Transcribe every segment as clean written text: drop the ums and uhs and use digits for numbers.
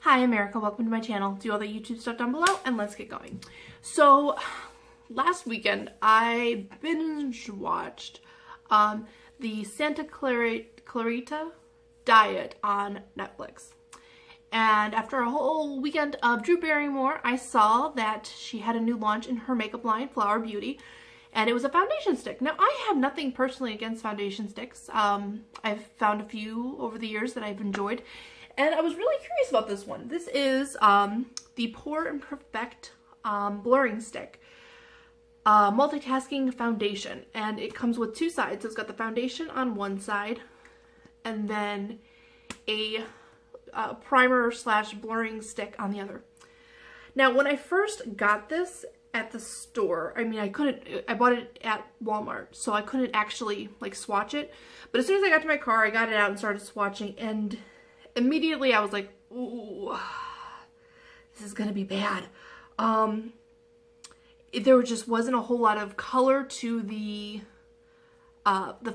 Hi, I'm Erica. Welcome to my channel. Do all the YouTube stuff down below and let's get going. So, last weekend I binge watched the Santa Clarita Diet on Netflix. And after a whole weekend of Drew Barrymore, I saw that she had a new launch in her makeup line, Flower Beauty, and it was a foundation stick. Now, I have nothing personally against foundation sticks. I've found a few over the years that I've enjoyed, and I was really curious about this one. This is the Pore and Perfect Blurring Stick Multitasking Foundation, and it comes with two sides. So it's got the foundation on one side, and then a primer slash blurring stick on the other. Now, when I first got this at the store, I bought it at Walmart, so I couldn't actually like swatch it. But as soon as I got to my car, I got it out and started swatching, and immediately I was like, ooh, this is gonna be bad. There just wasn't a whole lot of color to the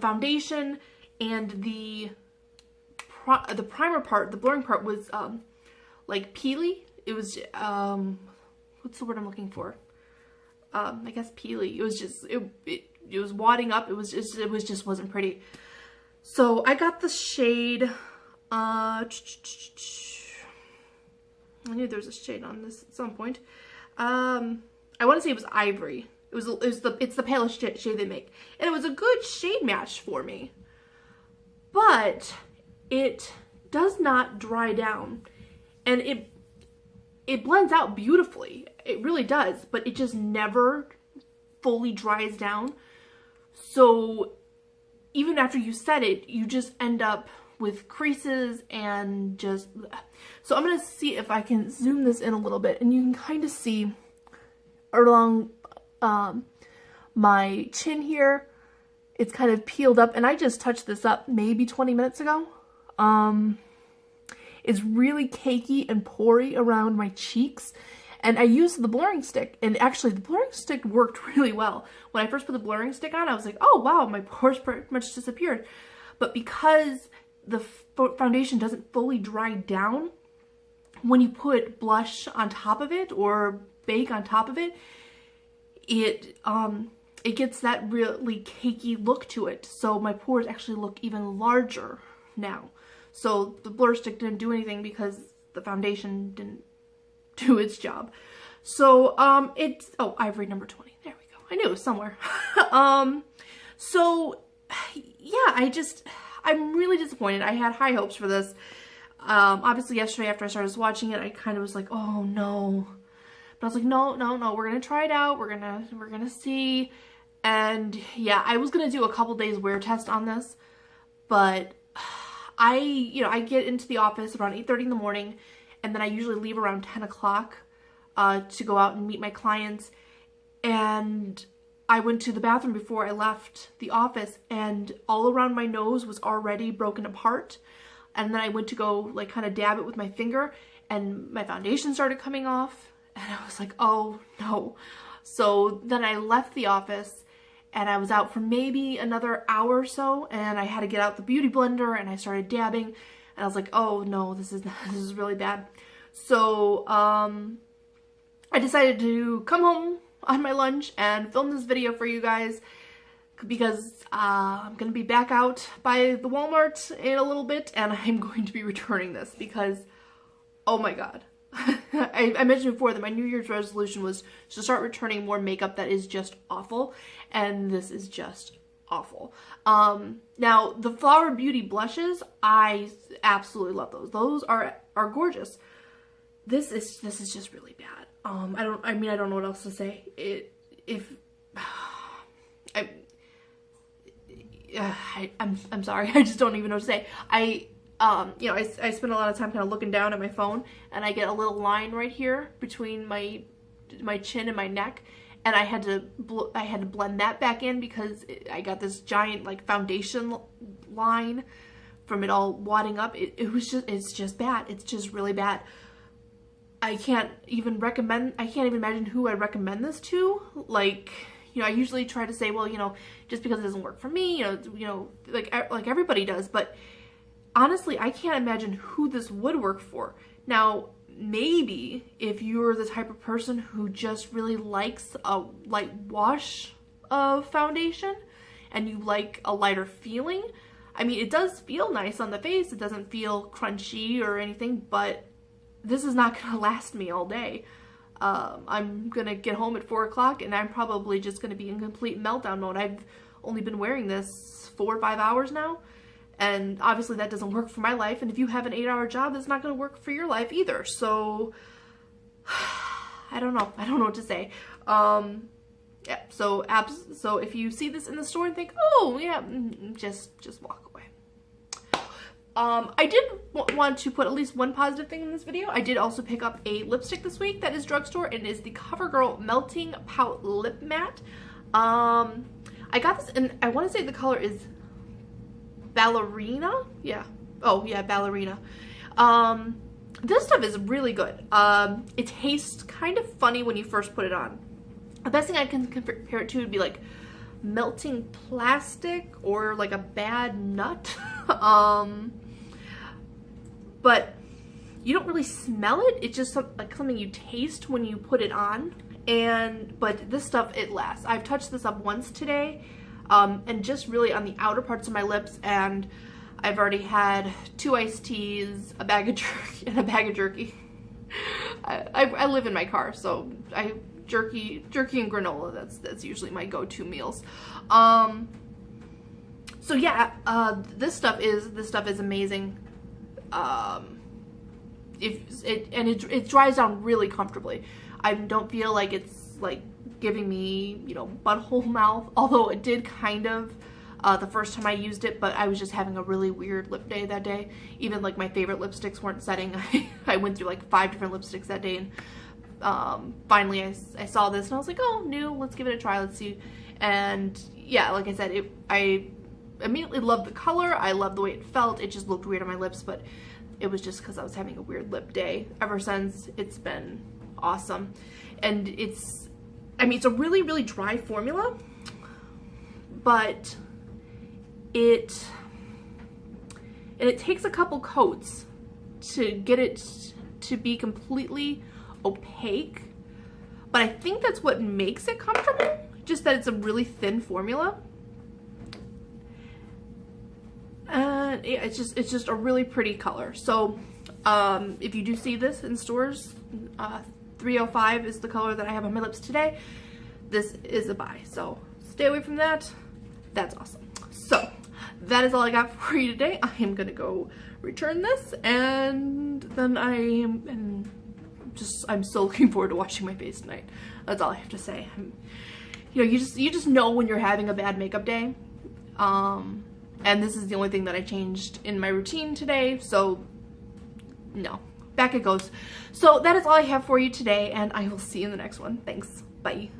foundation, and the primer part, the blurring part, was like peely. It was what's the word I'm looking for? I guess peely. It was just it was wadding up. It just wasn't pretty. So I got the shade. I knew there was a shade on this at some point. I want to say it was ivory. It's the palest shade they make, and it was a good shade match for me. But it does not dry down, and it blends out beautifully. It really does, but it just never fully dries down. So even after you set it, you just end up with creases and just... So I'm going to see if I can zoom this in a little bit, and you can kind of see along my chin here, it's kind of peeled up, and I just touched this up maybe 20 minutes ago. It's really cakey and pory around my cheeks, and I used the blurring stick, and actually the blurring stick worked really well. When I first put the blurring stick on, I was like, oh wow, my pores pretty much disappeared. But because the foundation doesn't fully dry down, when you put blush on top of it or bake on top of it, it gets that really cakey look to it. So my pores actually look even larger now. So the blur stick didn't do anything because the foundation didn't do its job. So it's, oh, ivory number 20. There we go. I knew it was somewhere. So yeah, I'm really disappointed. I had high hopes for this. Obviously yesterday after I started watching it, I kind of was like, oh no. But I was like, no, we're gonna try it out. We're gonna see. And yeah, I was gonna do a couple days wear test on this, but I get into the office around 8:30 in the morning, and then I usually leave around 10 o'clock to go out and meet my clients. And I went to the bathroom before I left the office, and all around my nose was already broken apart. And then I went to go like kind of dab it with my finger, and my foundation started coming off, and I was like, oh no. So then I left the office, and I was out for maybe another hour or so, and I had to get out the beauty blender, and I started dabbing, and I was like, oh no, this is really bad. So I decided to come home on my lunch and film this video for you guys, because I'm gonna be back out by the Walmart in a little bit, and I'm going to be returning this because, oh my god. I mentioned before that my New Year's resolution was to start returning more makeup that is just awful, and this is just awful. Now the Flower Beauty blushes, I absolutely love those. Those are gorgeous. This is just really bad. I don't know what else to say. I'm sorry. I just don't even know what to say. I spend a lot of time kind of looking down at my phone, and I get a little line right here between my chin and my neck, and I had to blend that back in because I got this giant like foundation line from it all wadding up. It's just bad. It's just really bad. I can't even imagine who I'd recommend this to. Like, I usually try to say, well, just because it doesn't work for me, like everybody does, but honestly, I can't imagine who this would work for. Now, maybe if you're the type of person who just really likes a light wash of foundation and you like a lighter feeling, I mean, it does feel nice on the face. It doesn't feel crunchy or anything, but this is not going to last me all day. I'm going to get home at 4 o'clock and I'm probably just going to be in complete meltdown mode. I've only been wearing this 4 or 5 hours now, and obviously that doesn't work for my life, and if you have an 8-hour job, that's not going to work for your life either. So I don't know what to say. Yeah, so if you see this in the store and think, oh yeah, just walk away. I did want to put at least one positive thing in this video. I did also pick up a lipstick this week that is drugstore, and it is the Covergirl Melting Pout Lip Matte. I got this, and I want to say the color is Ballerina. Yeah. Oh yeah, Ballerina. This stuff is really good. It tastes kind of funny when you first put it on. The best thing I can compare it to would be like melting plastic or like a bad nut. But you don't really smell it. It's just like something you taste when you put it on. But this stuff, it lasts. I've touched this up once today, and just really on the outer parts of my lips, and I've already had 2 iced teas, a bag of jerky, and a bag of jerky. I live in my car, so jerky and granola, that's usually my go-to meals. So yeah, this stuff is amazing. It dries down really comfortably. I don't feel like it's like giving me, you know, butthole mouth, although it did kind of the first time I used it, but I was just having a really weird lip day that day. Even like my favorite lipsticks weren't setting. I went through like 5 different lipsticks that day, and finally I saw this and I was like, oh, new, let's give it a try, let's see. And yeah, like I said, I immediately loved the color. I loved the way it felt. It just looked weird on my lips, but it was just because I was having a weird lip day. Ever since, it's been awesome. And it's a really, really dry formula, but it takes a couple coats to get it to be completely opaque, but I think that's what makes it comfortable, just that it's a really thin formula. Yeah, it's just a really pretty color. So if you do see this in stores, 305 is the color that I have on my lips today. This is a buy, so stay away from that. That's awesome. So that is all I got for you today. I am gonna go return this, and then I'm so looking forward to washing my face tonight. That's all I have to say. You know, you just know when you're having a bad makeup day. And this is the only thing that I changed in my routine today, so no, back it goes. So that is all I have for you today, and I will see you in the next one. Thanks. Bye.